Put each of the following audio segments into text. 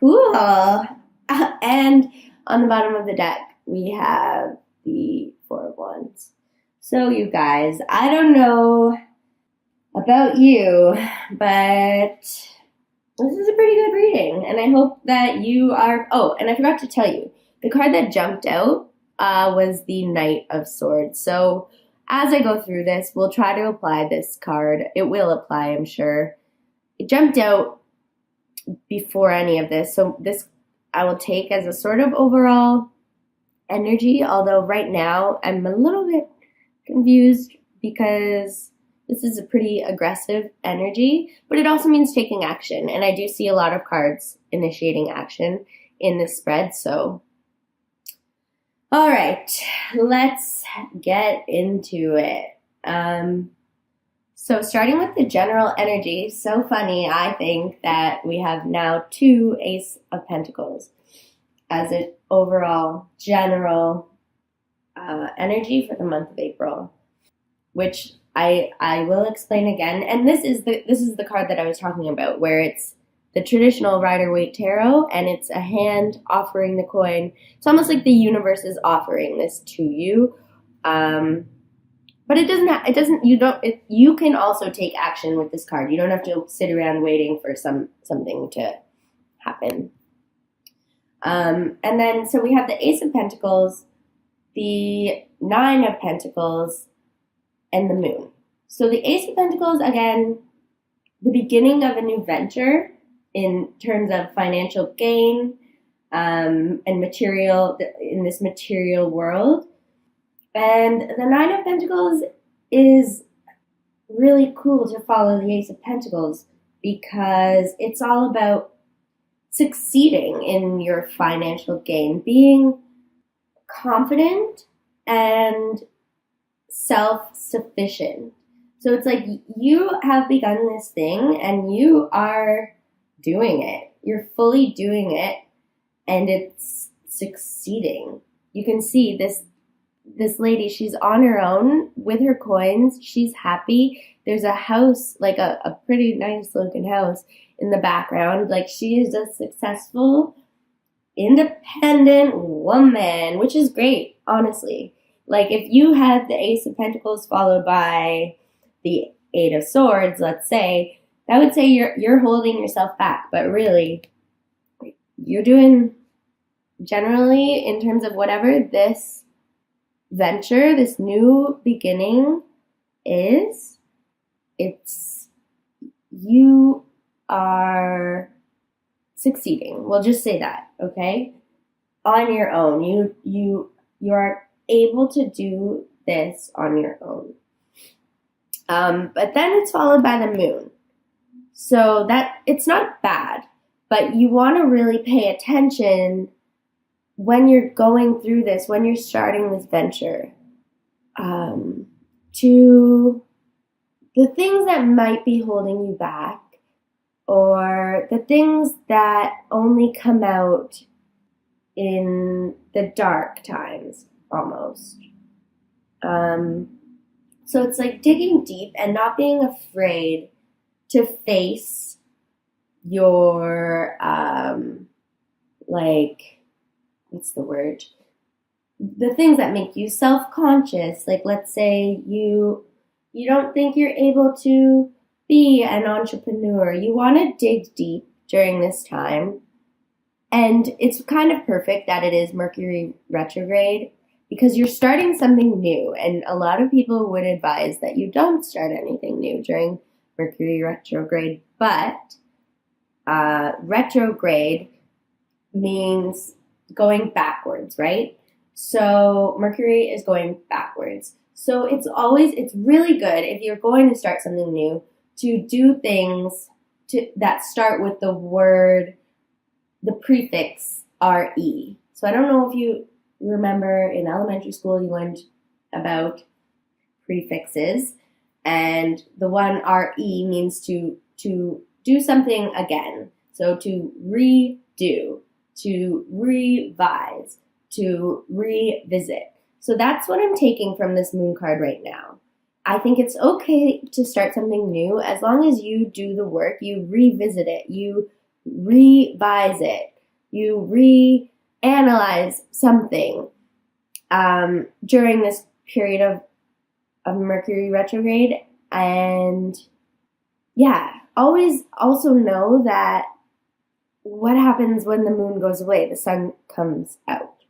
Cool. And on the bottom of the deck, we have the Four of Wands. So, you guys, I don't know about you, but this is a pretty good reading. And I hope that you are. Oh, and I forgot to tell you, the card that jumped out was the Knight of Swords. So, as I go through this, we'll try to apply this card. It will apply, I'm sure. It jumped out before any of this. So this I will take as a sort of overall energy, although right now I'm a little bit confused because this is a pretty aggressive energy, but it also means taking action. And I do see a lot of cards initiating action in this spread. So, all right, let's get into it. So starting with the general energy, so funny, I think, that we have now 2 Ace of Pentacles as an overall general energy for the month of April, which I will explain again. And this is the card that I was talking about, where it's the traditional Rider-Waite Tarot, and it's a hand offering the coin. It's almost like the universe is offering this to you. But you can also take action with this card. You don't have to sit around waiting for something to happen. And then, so we have the Ace of Pentacles, the Nine of Pentacles, and the Moon. So the Ace of Pentacles, again, the beginning of a new venture in terms of financial gain, and material, in this material world. And the Nine of Pentacles is really cool to follow the Ace of Pentacles because it's all about succeeding in your financial gain, being confident and self-sufficient. So it's like you have begun this thing and you are doing it. You're fully doing it and it's succeeding. You can see this lady, she's on her own with her coins. She's happy. There's a house, like a pretty nice looking house in the background. Like, she is a successful, independent woman, which is great, honestly. Like, if you had the Ace of Pentacles followed by the Eight of Swords, let's say, that would say you're holding yourself back. But really, you're doing, generally, in terms of whatever this venture, this new beginning is, you are succeeding. We'll just say that, okay? On your own. You are able to do this on your own. But then it's followed by the Moon. So that it's not bad, but you want to really pay attention when you're going through this, when you're starting this venture, to the things that might be holding you back, or the things that only come out in the dark times, almost. So it's like digging deep and not being afraid to face your, what's the word? The things that make you self-conscious. Like, let's say you don't think you're able to be an entrepreneur. You want to dig deep during this time. And it's kind of perfect that it is Mercury retrograde because you're starting something new. And a lot of people would advise that you don't start anything new during Mercury retrograde. But retrograde means going backwards, right? So Mercury is going backwards. So it's really good if you're going to start something new to do things that start with the prefix RE. So I don't know if you remember in elementary school you learned about prefixes, and the one RE means to do something again. So to redo, to revise, to revisit. So that's what I'm taking from this Moon card right now. I think it's okay to start something new as long as you do the work, you revisit it, you revise it. You reanalyze something during this period of Mercury retrograde. And yeah, always also know that what happens when the moon goes away? The sun comes out,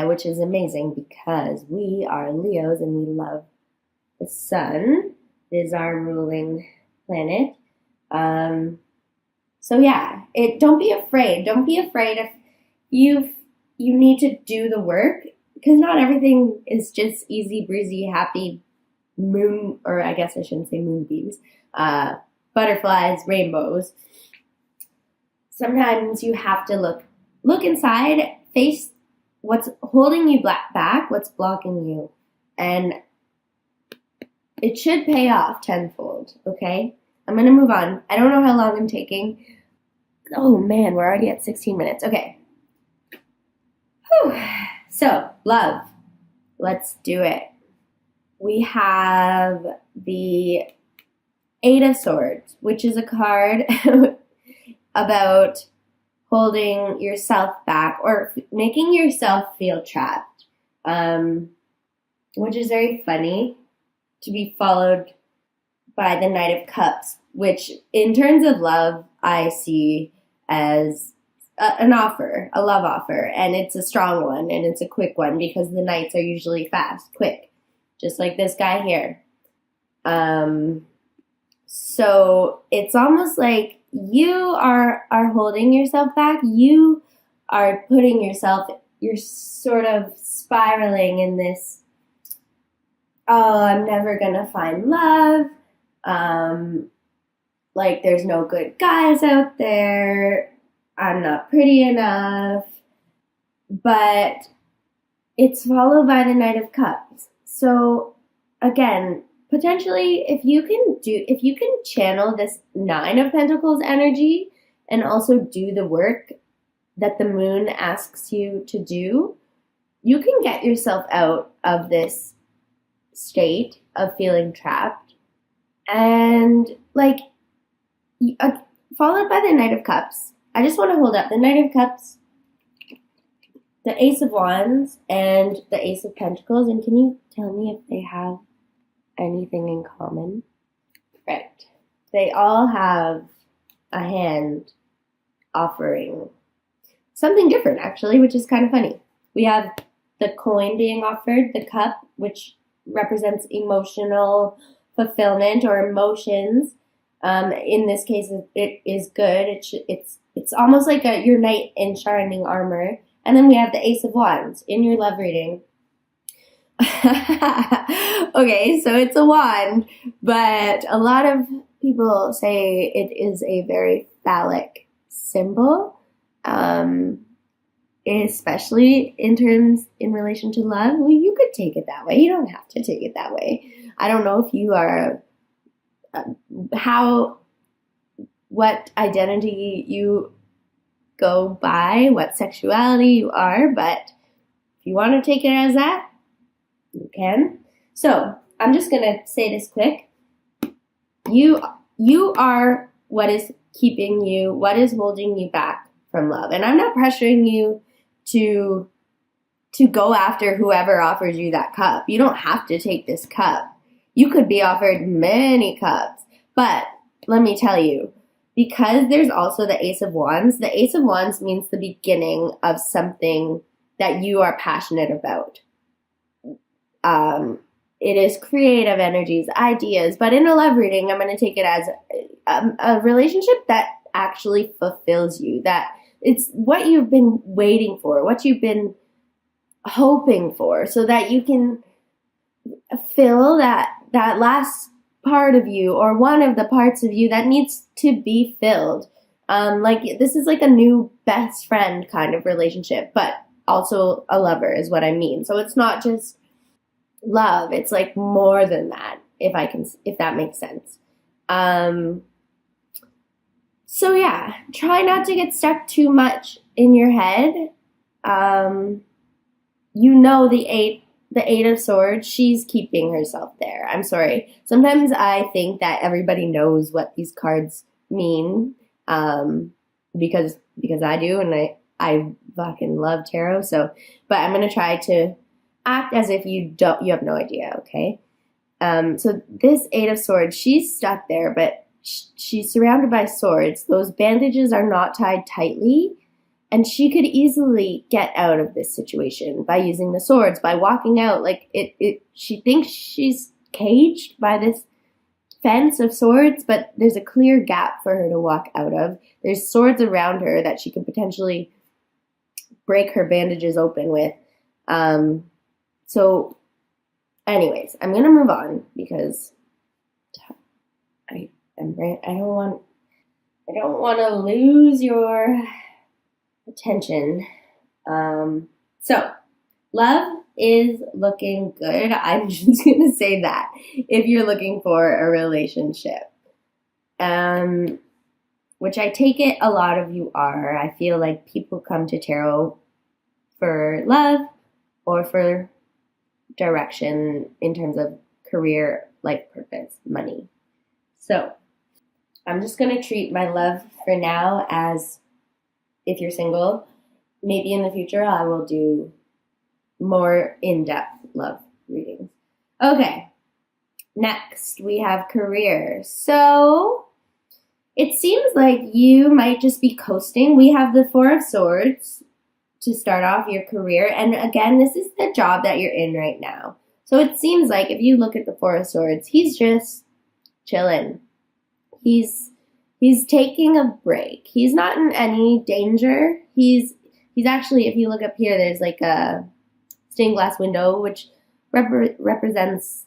which is amazing because we are Leos and we love the sun. It is our ruling planet. So yeah, don't be afraid. Don't be afraid if you need to do the work, because not everything is just easy breezy, happy moon, or I guess I shouldn't say moonbeams, butterflies, rainbows. Sometimes you have to look inside, face what's holding you back, what's blocking you, and it should pay off tenfold, okay? I'm going to move on. I don't know how long I'm taking. Oh man, we're already at 16 minutes. Okay. Whew. So, love. Let's do it. We have the Eight of Swords, which is a card about holding yourself back or making yourself feel trapped, which is very funny, to be followed by the Knight of Cups, which in terms of love, I see as an offer, a love offer, and it's a strong one, and it's a quick one, because the Knights are usually fast, quick, just like this guy here. So it's almost like you are holding yourself back. You are putting yourself, you're sort of spiraling in this, oh, I'm never gonna find love. Like there's no good guys out there. I'm not pretty enough. But it's followed by the Knight of Cups. So again, potentially if you can channel this Nine of Pentacles energy and also do the work that the moon asks you to do, you can get yourself out of this state of feeling trapped. And followed by the Knight of Cups. I just want to hold up the Knight of Cups, the Ace of Wands, and the Ace of Pentacles. And can you tell me if they have anything in common? Right. They all have a hand offering something different, actually, which is kind of funny. We have the coin being offered, the cup, which represents emotional fulfillment or emotions. In this case, it is good. It's almost like your knight in shining armor. And then we have the Ace of Wands in your love reading. Okay, so it's a wand, but a lot of people say it is a very phallic symbol, especially in relation to love. Well, you could take it that way. You don't have to take it that way. I don't know if you are what identity you go by, what sexuality you are, but if you want to take it as that, you can. So I'm just going to say this quick. You are what is keeping you, what is holding you back from love. And I'm not pressuring you to go after whoever offers you that cup. You don't have to take this cup. You could be offered many cups. But let me tell you, because there's also the Ace of Wands means the beginning of something that you are passionate about. It is creative energies, ideas, but in a love reading, I'm going to take it as a relationship that actually fulfills you, that it's what you've been waiting for, what you've been hoping for, so that you can fill that last part of you, or one of the parts of you that needs to be filled. This is like a new best friend kind of relationship, but also a lover is what I mean. So it's not just love, it's like more than that, if that makes sense. So yeah, try not to get stuck too much in your head. The Eight of Swords, she's keeping herself there. I'm sorry. Sometimes I think that everybody knows what these cards mean. because I do, and I fucking love tarot. So, but I'm gonna try to act as if you have no idea. Okay. So this Eight of Swords, she's stuck there, but she's surrounded by swords. Those bandages are not tied tightly, and she could easily get out of this situation by using the swords, by walking out. Like she thinks she's caged by this fence of swords, but there's a clear gap for her to walk out of. There's swords around her that she could potentially break her bandages open with. So anyways, I'm going to move on because I don't want to lose your attention. So love is looking good. I'm just going to say that if you're looking for a relationship, which I take it a lot of you are. I feel like people come to tarot for love or for direction in terms of career, life purpose, money. So I'm just going to treat my love for now as if you're single. Maybe in the future I will do more in-depth love readings. Okay, next we have career. So it seems like you might just be coasting. We have the Four of Swords to start off your career. And again, this is the job that you're in right now. So it seems like if you look at the Four of Swords, he's just chilling. He's taking a break. He's not in any danger. He's actually, if you look up here, there's like a stained glass window, which represents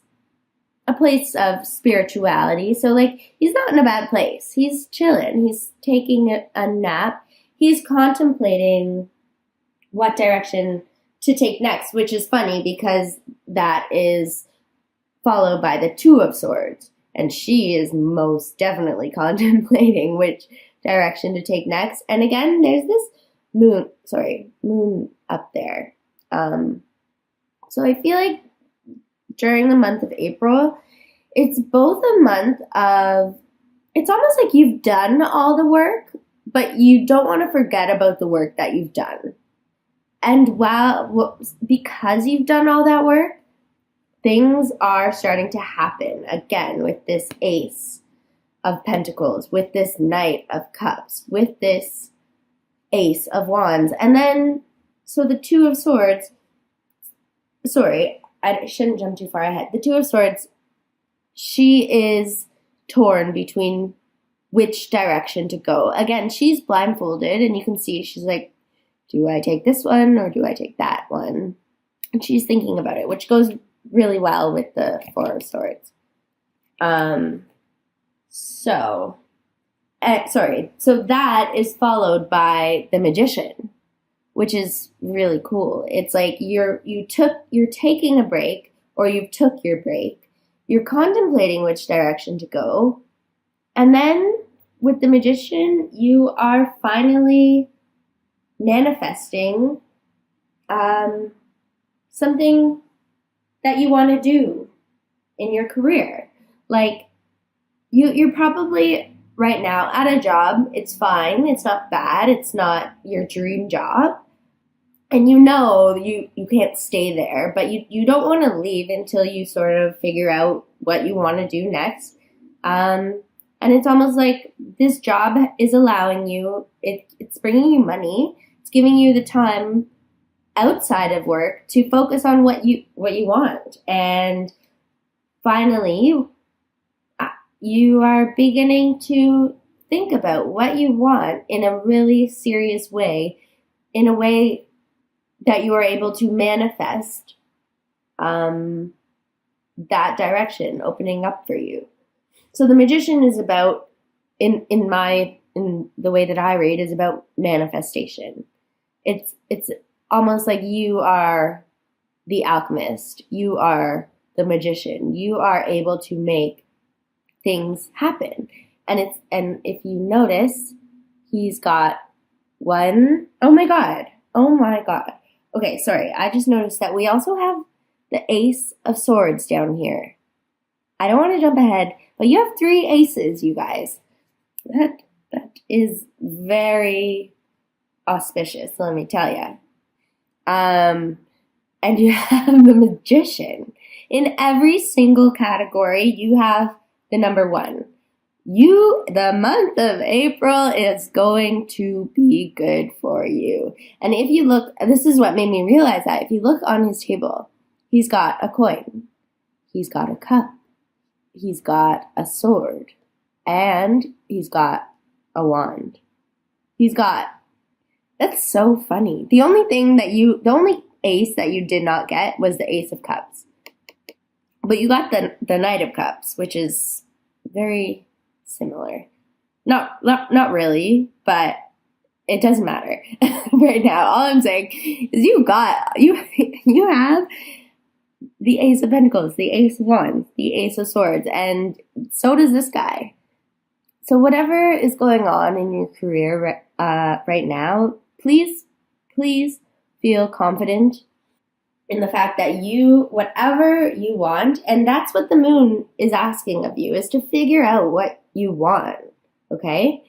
a place of spirituality. So like, he's not in a bad place. He's chilling. He's taking a nap. He's contemplating what direction to take next, which is funny because that is followed by the Two of Swords. And she is most definitely contemplating which direction to take next. And again, there's this moon up there. So I feel like during the month of April, it's both a month of, it's almost like you've done all the work, but you don't want to forget about the work that you've done. And because you've done all that work, things are starting to happen again with this Ace of Pentacles, with this Knight of Cups, with this Ace of Wands. And then, so the Two of Swords, sorry, I shouldn't jump too far ahead. The Two of Swords, she is torn between which direction to go. Again, she's blindfolded, and you can see she's like, do I take this one or do I take that one? And she's thinking about it, which goes really well with the Four of Swords. So that is followed by the Magician, which is really cool. It's like you're taking a break, or you've took your break. You're contemplating which direction to go. And then with the Magician, you are finally manifesting something that you want to do in your career. Like you're probably right now at a job. It's fine. It's not bad. It's not your dream job. And you know you can't stay there, but you don't want to leave until you sort of figure out what you want to do next. And it's almost like this job is allowing you, it's bringing you money. It's giving you the time outside of work to focus on what you want. And finally, you are beginning to think about what you want in a really serious way, in a way that you are able to manifest that direction opening up for you. So the Magician is about, in the way that I read, is about manifestation. It's almost like you are the alchemist. You are the magician. You are able to make things happen. And if you notice, he's got one, oh my God. Okay, sorry. I just noticed that we also have the Ace of Swords down here. I don't want to jump ahead, but you have 3 aces, you guys. That's is very auspicious, let me tell you. And you have the Magician. In every single category, you have the number one. The month of April is going to be good for you. And if you look, this is what made me realize that. If you look on his table, he's got a coin, he's got a cup, he's got a sword, and he's got a wand. That's so funny. The only ace that you did not get was the Ace of Cups. But you got the Knight of Cups, which is very similar. Not really, but it doesn't matter right now. All I'm saying is you have the Ace of Pentacles, the Ace of Wands, the Ace of Swords, and so does this guy. So whatever is going on in your career right now, please feel confident in the fact that whatever you want, and that's what the moon is asking of you, is to figure out what you want, okay?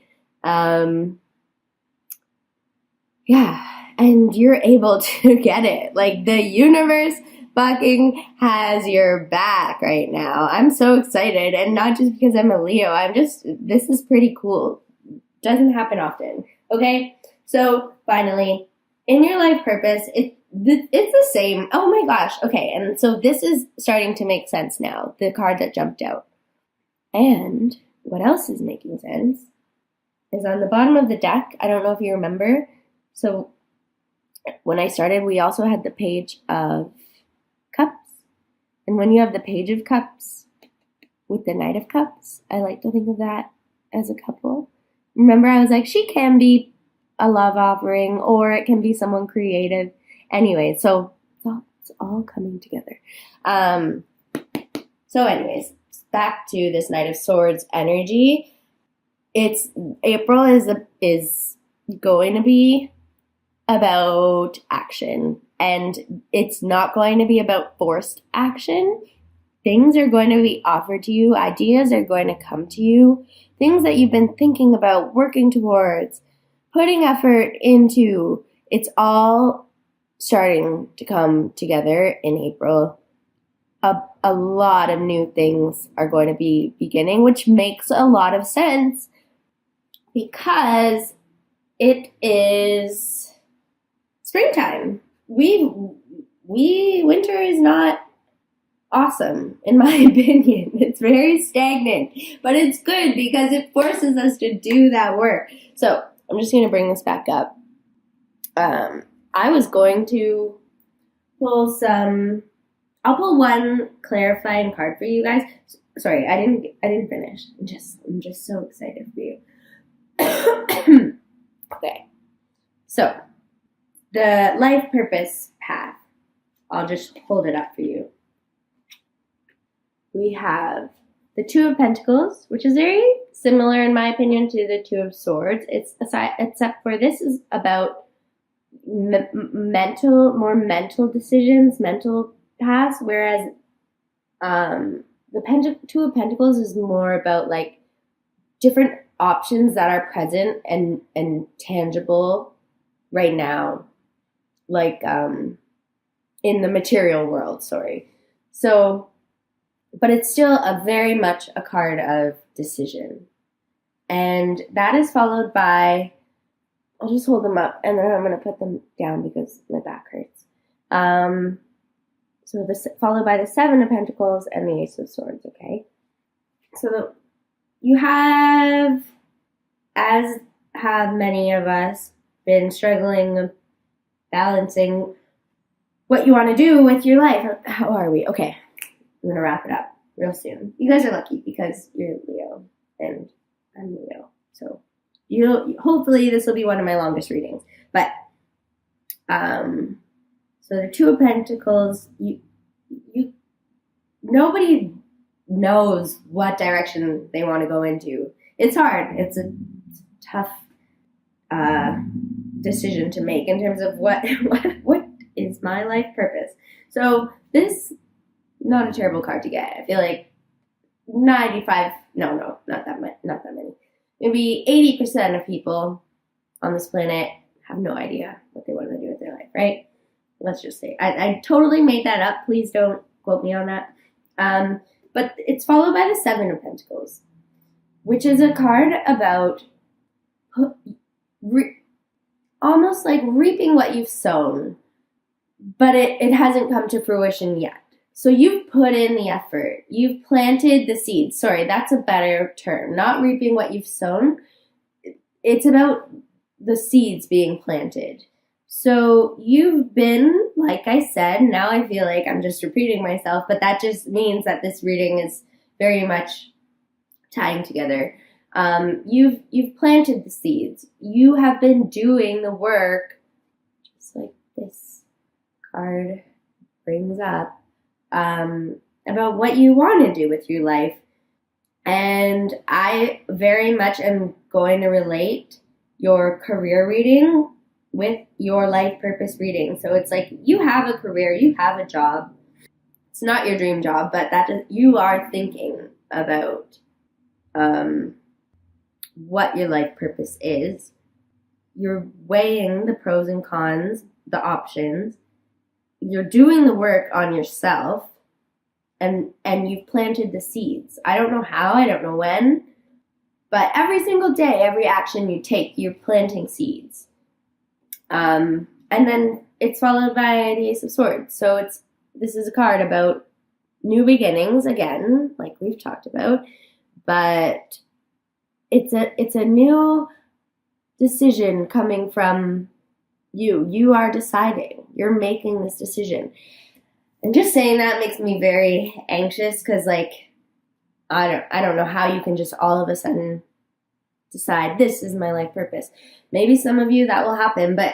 Yeah, and you're able to get it. Like, the universe fucking has your back right now. I'm so excited, and not just because I'm a Leo. This is pretty cool. Doesn't happen often, okay? So, finally, in your life purpose, it's the same. Oh my gosh. Okay. And so this is starting to make sense now. The card that jumped out. And what else is making sense is on the bottom of the deck. I don't know if you remember. So when I started, we also had the Page of Cups. And when you have the Page of Cups with the Knight of Cups, I like to think of that as a couple. Remember, I was like, she can be a love offering, or it can be someone creative. Anyway, so it's all coming together. So anyways, back to this Knight of Swords energy. April is going to be about action, and it's not going to be about forced action. Things are going to be offered to you. Ideas are going to come to you. Things that you've been thinking about, working towards, putting effort into. It's all starting to come together in April. A lot of new things are going to be beginning, which makes a lot of sense because it is springtime. Winter is not awesome, in my opinion. It's very stagnant, but it's good because it forces us to do that work. So I'm just going to bring this back up. I was going to pull I'll pull one clarifying card for you guys. Sorry, I didn't finish. I'm just so excited for you. Okay. So, the life purpose path. I'll just hold it up for you. We have the Two of Pentacles, which is very similar, in my opinion, to the Two of Swords. Except for this is about more mental decisions, mental paths, whereas the Two of Pentacles is more about like different options that are present and tangible right now, like in the material world. So, but it's still very much a card of decision, and that is followed by. I'll just hold them up, and then I'm going to put them down because my back hurts. So this followed by the Seven of Pentacles and the Ace of Swords, okay? So you have, as have many of us, been struggling, balancing what you want to do with your life. How are we? Okay, I'm going to wrap it up real soon. You guys are lucky because you're Leo, and I'm Leo, so... hopefully this will be one of my longest readings. But so the Two of Pentacles, nobody knows what direction they want to go into. It's hard. It's a tough decision to make in terms of what is my life purpose. So this, not a terrible card to get. I feel like 95, not that many. maybe 80% of people on this planet have no idea what they want to do with their life, right? Let's just say. I totally made that up. Please don't quote me on that. But it's followed by the Seven of Pentacles, which is a card about almost like reaping what you've sown, but it hasn't come to fruition yet. So you've put in the effort. You've planted the seeds. Sorry, that's a better term. Not reaping what you've sown. It's about the seeds being planted. So you've been, like I said, now I feel like I'm just repeating myself, but that just means that this reading is very much tying together. You've planted the seeds. You have been doing the work, just like this card brings up, about what you want to do with your life. And I very much am going to relate your career reading with your life purpose reading. So it's like you have a career, you have a job. It's not your dream job, but you are thinking about what your life purpose is. You're weighing the pros and cons, the options. You're doing the work on yourself, and you've planted the seeds. I don't know how, I don't know when, but every single day, every action you take, you're planting seeds. And then it's followed by the Ace of Swords. So this is a card about new beginnings again, like we've talked about, but it's a new decision coming from you. You are deciding. You're making this decision. And just saying that makes me very anxious because, like, I don't know how you can just all of a sudden decide this is my life purpose. Maybe some of you that will happen, but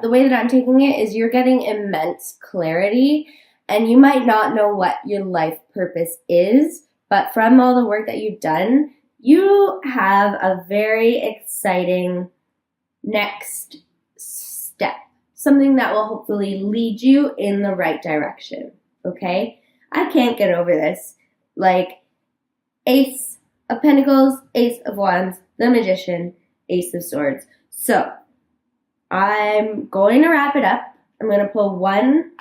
the way that I'm taking it is you're getting immense clarity, and you might not know what your life purpose is, but from all the work that you've done, you have a very exciting next step, something that will hopefully lead you in the right direction, okay? I can't get over this. Like, Ace of Pentacles, Ace of Wands, the Magician, Ace of Swords. So, I'm going to wrap it up. I'm going to pull one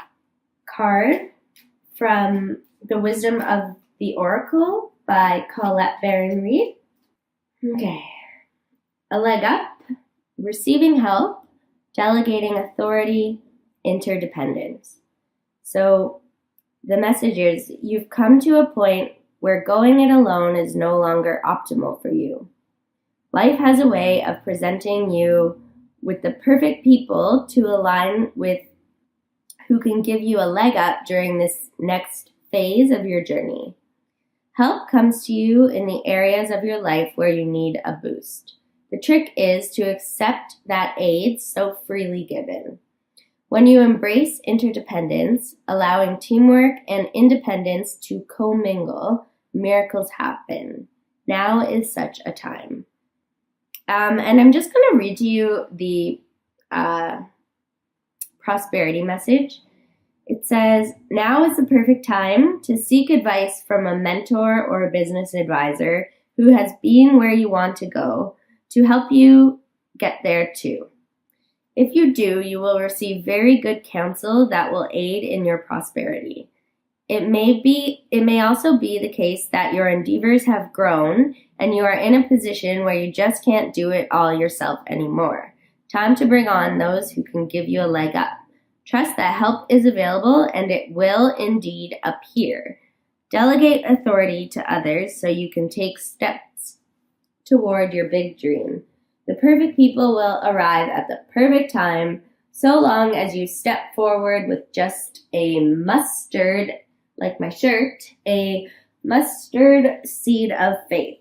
card from the Wisdom of the Oracle by Colette Baron Reid. Okay. A leg up, receiving help, delegating authority, interdependence. So the message is you've come to a point where going it alone is no longer optimal for you. Life has a way of presenting you with the perfect people to align with who can give you a leg up during this next phase of your journey. Help comes to you in the areas of your life where you need a boost. The trick is to accept that aid so freely given. When you embrace interdependence, allowing teamwork and independence to commingle, miracles happen. Now is such a time. And I'm just going to read to you the prosperity message. It says, now is the perfect time to seek advice from a mentor or a business advisor who has been where you want to go to help you get there too. If you do, you will receive very good counsel that will aid in your prosperity. It may also be the case that your endeavors have grown and you are in a position where you just can't do it all yourself anymore. Time to bring on those who can give you a leg up. Trust that help is available and it will indeed appear. Delegate authority to others so you can take steps toward your big dream. The perfect people will arrive at the perfect time, so long as you step forward with just a mustard, like my shirt, a mustard seed of faith.